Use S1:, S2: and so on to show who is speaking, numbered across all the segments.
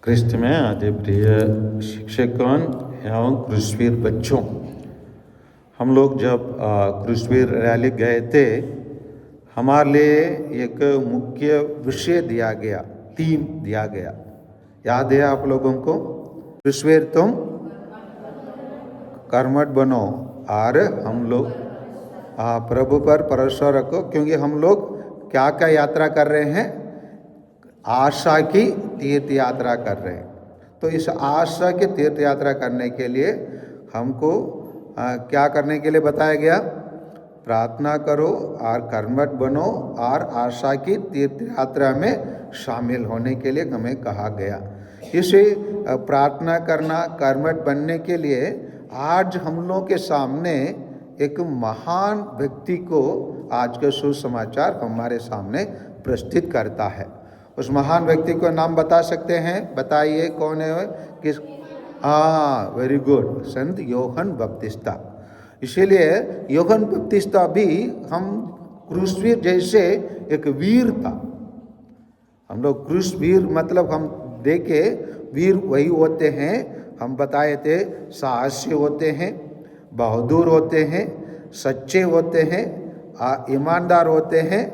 S1: क्रिस्त में आदि प्रिय शिक्षकों एवं क्रूसवीर बच्चों, हम लोग जब क्रूसवीर रैली गए थे, हमारे लिए एक मुख्य विषय दिया गया, थीम दिया गया। याद है आप लोगों को? क्रूसवीर तुम कर्मठ बनो और हम लोग प्रभु पर भरोसा रखो, क्योंकि हम लोग क्या क्या यात्रा कर रहे हैं? आशा की तीर्थ यात्रा कर रहे हैं। तो इस आशा की तीर्थ यात्रा करने के लिए हमको क्या करने के लिए बताया गया? प्रार्थना करो और कर्मठ बनो और आशा की तीर्थ यात्रा में शामिल होने के लिए हमें कहा गया। इसे प्रार्थना करना, कर्मठ बनने के लिए आज हम लोग के सामने एक महान व्यक्ति को आज का सुसमाचार हमारे सामने प्रस्तुत करता है। उस महान व्यक्ति को नाम बता सकते हैं? बताइए कौन है? किस? वेरी गुड, संत यूहन्ना बपतिस्ता। इसीलिए यूहन्ना बपतिस्ता भी हम क्रूसवीर जैसे एक वीर था। हम लोग क्रूसवीर मतलब हम देखे वीर वही होते हैं, हम बताए थे, साहसी होते हैं, बहादुर होते हैं, सच्चे होते हैं, ईमानदार होते हैं,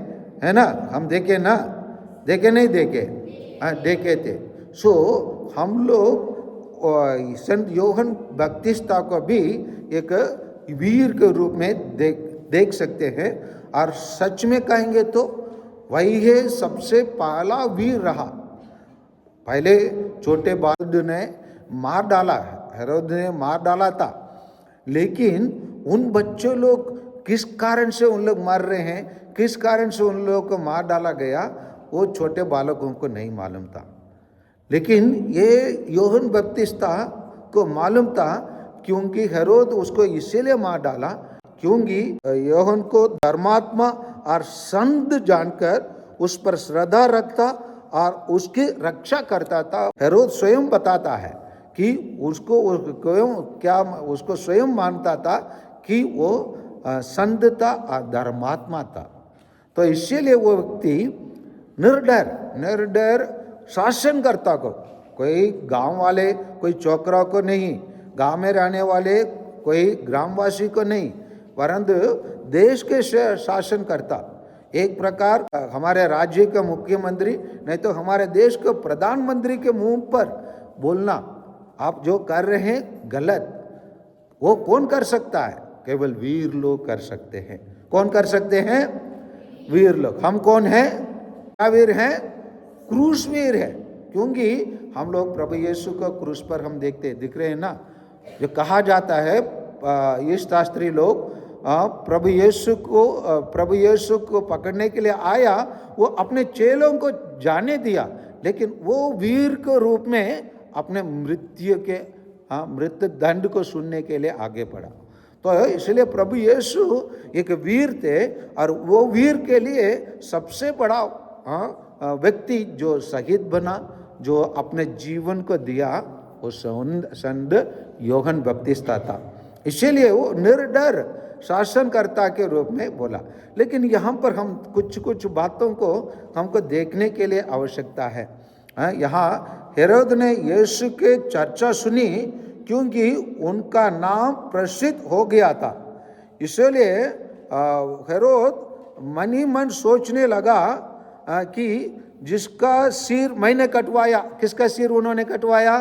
S1: है ना? हम देखे ना? देखे नहीं देखे? देखे थे। हम लोग संत यूहन्ना बपतिस्ता को भी एक वीर के रूप में देख सकते हैं। और सच में कहेंगे तो वही है सबसे पहला वीर रहा। पहले छोटे बालक ने मार डाला, हेरोद ने मार डाला था, लेकिन उन बच्चों लोग किस कारण से उन लोग मर रहे हैं, किस कारण से उन लोगों को मार डाला गया, वो छोटे बालकों को नहीं मालूम था। लेकिन ये यूहन्ना बपतिस्ता को मालूम था, क्योंकि हेरोद उसको इसीलिए मार डाला क्योंकि यूहन्ना को धर्मात्मा और संत जानकर उस पर श्रद्धा रखता और उसकी रक्षा करता था। हेरोद स्वयं बताता है कि उसको स्वयं मानता था कि वो संत था और धर्मात्मा था। तो इसीलिए वो व्यक्ति निर्डर शासनकर्ता को, कोई गांव वाले, कोई चौकरा को नहीं, गांव में रहने वाले कोई ग्रामवासी को नहीं, परंतु देश के शासनकर्ता, एक प्रकार हमारे राज्य का मुख्यमंत्री, नहीं तो हमारे देश के प्रधानमंत्री के मुंह पर बोलना, आप जो कर रहे हैं गलत, वो कौन कर सकता है? केवल वीर लोग कर सकते हैं। कौन कर सकते हैं? वीर लोग। हम कौन हैं? क्या वीर हैं? क्रूसवीर है। क्योंकि हम लोग प्रभु यीशु को क्रूस पर हम दिख रहे हैं ना। जो कहा जाता है, ये शास्त्री लोग प्रभु यीशु को पकड़ने के लिए आया, वो अपने चेलों को जाने दिया, लेकिन वो वीर के रूप में अपने मृत्यु दंड को सुनने के लिए आगे बढ़ा। तो इसलिए प्रभु यीशु एक वीर थे, और वो वीर के लिए सबसे बड़ा व्यक्ति जो शहीद बना, जो अपने जीवन को दिया, वो संत यूहन्ना बपतिस्ता था। इसीलिए वो निर्डर शासनकर्ता के रूप में बोला। लेकिन यहाँ पर हम कुछ बातों को हमको देखने के लिए आवश्यकता है। यहाँ हेरोद ने यीशु के चर्चा सुनी क्योंकि उनका नाम प्रसिद्ध हो गया था। इसलिए हेरोद मन ही मन सोचने लगा कि जिसका सिर मैंने कटवाया, किसका सिर उन्होंने कटवाया?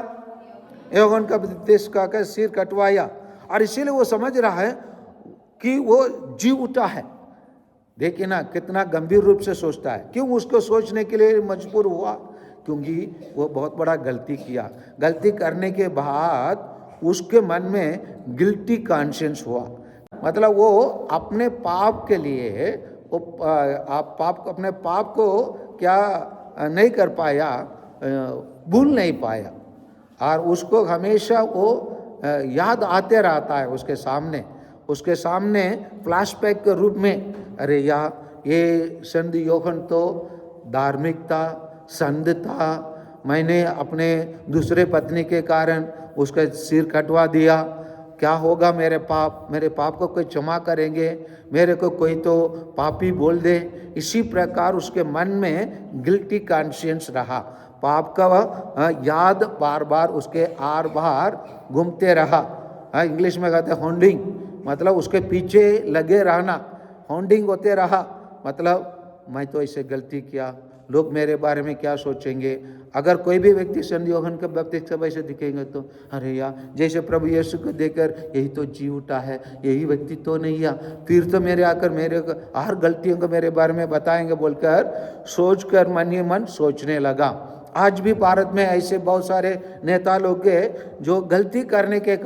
S1: यूहन्ना बपतिस्ता का सिर कटवाया, और इसीलिए वो समझ रहा है कि वो जी उठा है। देखिए ना, कितना गंभीर रूप से सोचता है। क्यों उसको सोचने के लिए मजबूर हुआ? क्योंकि वो बहुत बड़ा गलती किया। गलती करने के बाद उसके मन में गिल्टी कॉन्शियंस हुआ। मतलब वो अपने पाप के लिए, अपने पाप को क्या नहीं कर पाया, भूल नहीं पाया, और उसको हमेशा वो याद आते रहता है उसके सामने फ्लैशबैक के रूप में, अरे ये संत यूहन्ना तो धार्मिक था, संत था, मैंने अपने दूसरे पत्नी के कारण उसका सिर कटवा दिया, क्या होगा मेरे पाप को कोई क्षमा करेंगे, मेरे को कोई तो पापी बोल दे। इसी प्रकार उसके मन में गिल्टी कॉन्शियंस रहा। पाप का याद बार बार उसके आर बार घूमते रहा। इंग्लिश में कहते हैं हॉन्डिंग, मतलब उसके पीछे लगे रहना। हॉन्डिंग होते रहा मतलब मैं तो ऐसे गलती किया, लोग मेरे बारे में क्या सोचेंगे। अगर कोई भी व्यक्ति संत यूहन्ना के बपतिस्मा से ऐसे दिखेंगे तो अरे यार, जैसे प्रभु यीशु को देखकर यही तो जी उठा है, यही व्यक्ति तो नहीं है, फिर तो मेरे आकर मेरे हर गलतियों को मेरे बारे में बताएंगे बोलकर सोचकर मन ही मन सोचने लगा। आज भी भारत में ऐसे बहुत सारे नेता लोग हैं जो गलती करने के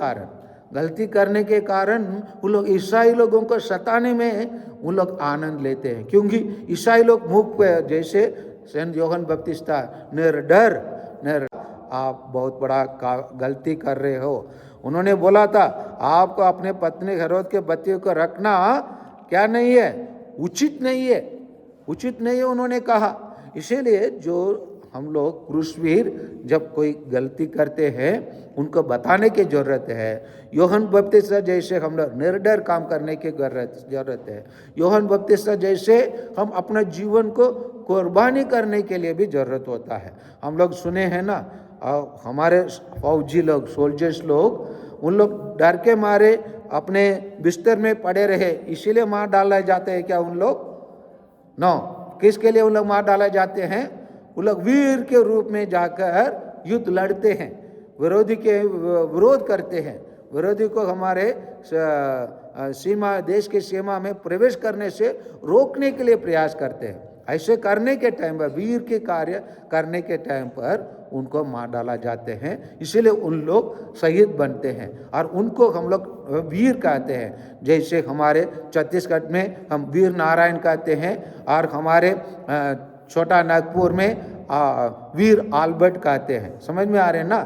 S1: कारण वो लोग ईसाई लोगों को सताने में वो लोग आनंद लेते हैं, क्योंकि ईसाई लोग मुख पे जैसे सेंट यूहन्ना बपतिस्मा निर्डर आप बहुत बड़ा गलती कर रहे हो। उन्होंने बोला था आपको अपने पत्नी हेरोद के बच्चे को रखना क्या नहीं है, उचित नहीं है उन्होंने कहा। इसीलिए जो हम लोग क्रूसवीर जब कोई गलती करते हैं उनको बताने की जरूरत है। यूहन्ना बपतिस्मा जैसे हम लोग निर्डर काम करने की जरूरत है। यूहन्ना बपतिस्मा जैसे हम अपने जीवन को कुर्बानी करने के लिए भी जरूरत होता है। हम लोग सुने हैं ना, हमारे फौजी लोग, सोल्जर्स लोग, उन लोग डर के मारे अपने बिस्तर में पड़े रहे, इसीलिए मार डाले जाते हैं क्या उन लोग? नो, किसके लिए उन लोग मार डाले जाते हैं? वो लोग वीर के रूप में जाकर युद्ध लड़ते हैं, विरोधी के विरोध करते हैं, विरोधी को हमारे सीमा, देश के सीमा में प्रवेश करने से रोकने के लिए प्रयास करते हैं। ऐसे करने के टाइम पर, वीर के कार्य करने के टाइम पर उनको मार डाला जाते हैं, इसीलिए उन लोग शहीद बनते हैं और उनको हम लोग वीर कहते हैं। जैसे हमारे छत्तीसगढ़ में हम वीर नारायण कहते हैं और हमारे छोटा नागपुर में वीर आल्बर्ट कहते हैं। समझ में आ रहे हैं ना?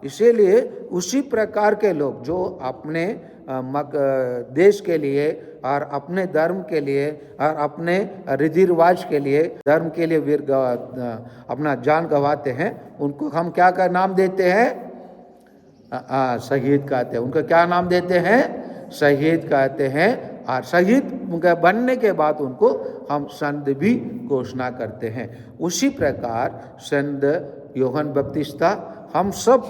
S1: इसीलिए उसी प्रकार के लोग जो अपने देश के लिए और अपने धर्म के लिए और अपने रीति रिवाज के लिए, धर्म के लिए वीर अपना जान गंवाते हैं, उनको हम क्या का नाम देते हैं? शहीद कहते हैं। उनको क्या नाम देते हैं? शहीद कहते हैं। और शहीद बनने के बाद उनको हम संत भी घोषणा करते हैं। उसी प्रकार संत यूहन्ना बपतिस्मा हम सब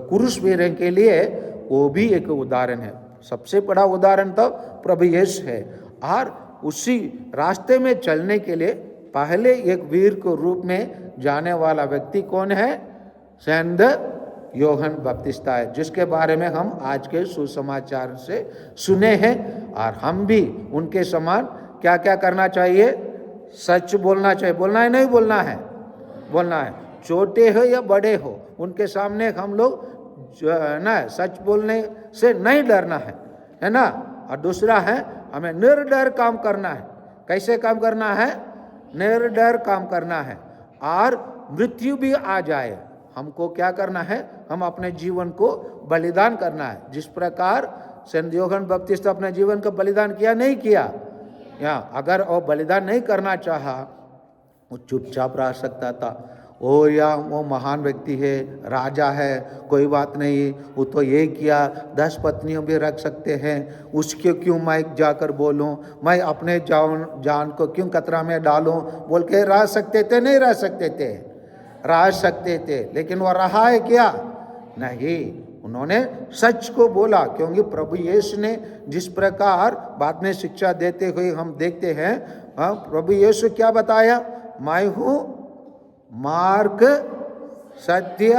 S1: क्रूसवीरों के लिए वो भी एक उदाहरण है। सबसे बड़ा उदाहरण तो प्रभु यीशु है। और उसी रास्ते में चलने के लिए पहले एक वीर को रूप में जाने वाला व्यक्ति कौन है? संत यूहन्ना बपतिस्मा है, जिसके बारे में हम आज के सुसमाचार से सुने हैं। और हम भी उनके समान क्या क्या करना चाहिए? सच बोलना चाहिए। बोलना है नहीं बोलना है? बोलना है। छोटे हो या बड़े हो, उनके सामने हम लोग जो है ना, सच बोलने से नहीं डरना है ना। और दूसरा है हमें निर्डर काम करना है। कैसे काम करना है? निर्डर काम करना है। और मृत्यु भी आ जाए, हमको क्या करना है? हम अपने जीवन को बलिदान करना है। जिस प्रकार संत यूहन्ना बपतिस्मा अपने जीवन का बलिदान किया, नहीं किया? या अगर वो बलिदान नहीं करना चाहा, वो चुपचाप रह सकता था। ओ या वो महान व्यक्ति है, राजा है, कोई बात नहीं, वो तो ये किया, 10 पत्नियों भी रख सकते हैं, उसके क्यों मैं जाकर बोलूं, मैं अपने जान को क्यों खतरा में डालूं, बोल के रह सकते थे? नहीं रह सकते थे? रह सकते थे। लेकिन वो रहा है क्या? नहीं, उन्होंने सच को बोला। क्योंकि प्रभु यीशु ने जिस प्रकार बाद में शिक्षा देते हुए हम देखते हैं, प्रभु यीशु क्या बताया? मैं हूँ मार्ग, सत्य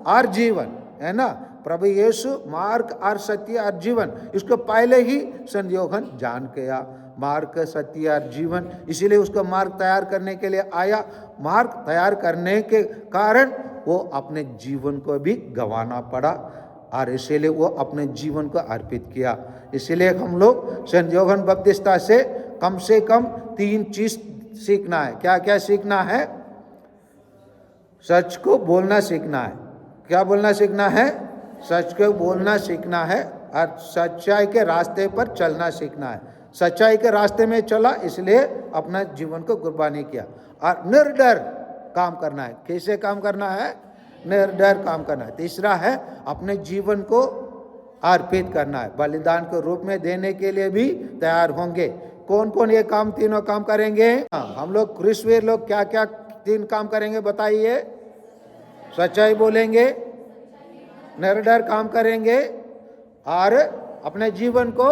S1: और जीवन, है ना। प्रभु यीशु मार्ग और सत्य और जीवन, इसको पहले ही संत यूहन्ना जान गया। मार्ग, सत्य और जीवन, इसीलिए उसका मार्ग तैयार करने के लिए आया। मार्ग तैयार करने के कारण वो अपने जीवन को भी गंवाना पड़ा और इसीलिए वो अपने जीवन को अर्पित किया। इसीलिए हम लोग संत यूहन्ना बपतिस्मा से कम 3 चीज सीखना है। क्या क्या सीखना है? सच को बोलना सीखना है। क्या बोलना सीखना है? सच को बोलना सीखना है और सच्चाई के रास्ते पर चलना सीखना है। सच्चाई के रास्ते में चला, इसलिए अपना जीवन को कुर्बानी किया। और निर्डर काम करना है। कैसे काम करना है? निर्डर काम करना है। तीसरा है अपने जीवन को अर्पित करना है, बलिदान के रूप में देने के लिए भी तैयार होंगे। कौन कौन ये काम, तीनों काम करेंगे? हम लोग क्रूसवीर लोग क्या क्या तीन काम करेंगे बताइए? सच्चाई बोलेंगे, निर्डर काम करेंगे और अपने जीवन को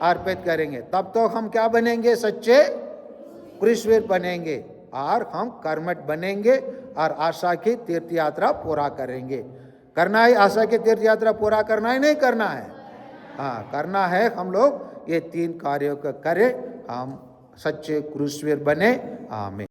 S1: अर्पित करेंगे। तब तो हम क्या बनेंगे? सच्चे क्रूसवीर बनेंगे और हम कर्मठ बनेंगे और आशा की तीर्थ यात्रा पूरा करेंगे। करना है आशा की तीर्थ यात्रा पूरा करना है, नहीं करना है? हाँ, करना है। हम लोग ये तीन कार्यों को करें, हम सच्चे क्रूसवीर बने। आमीन।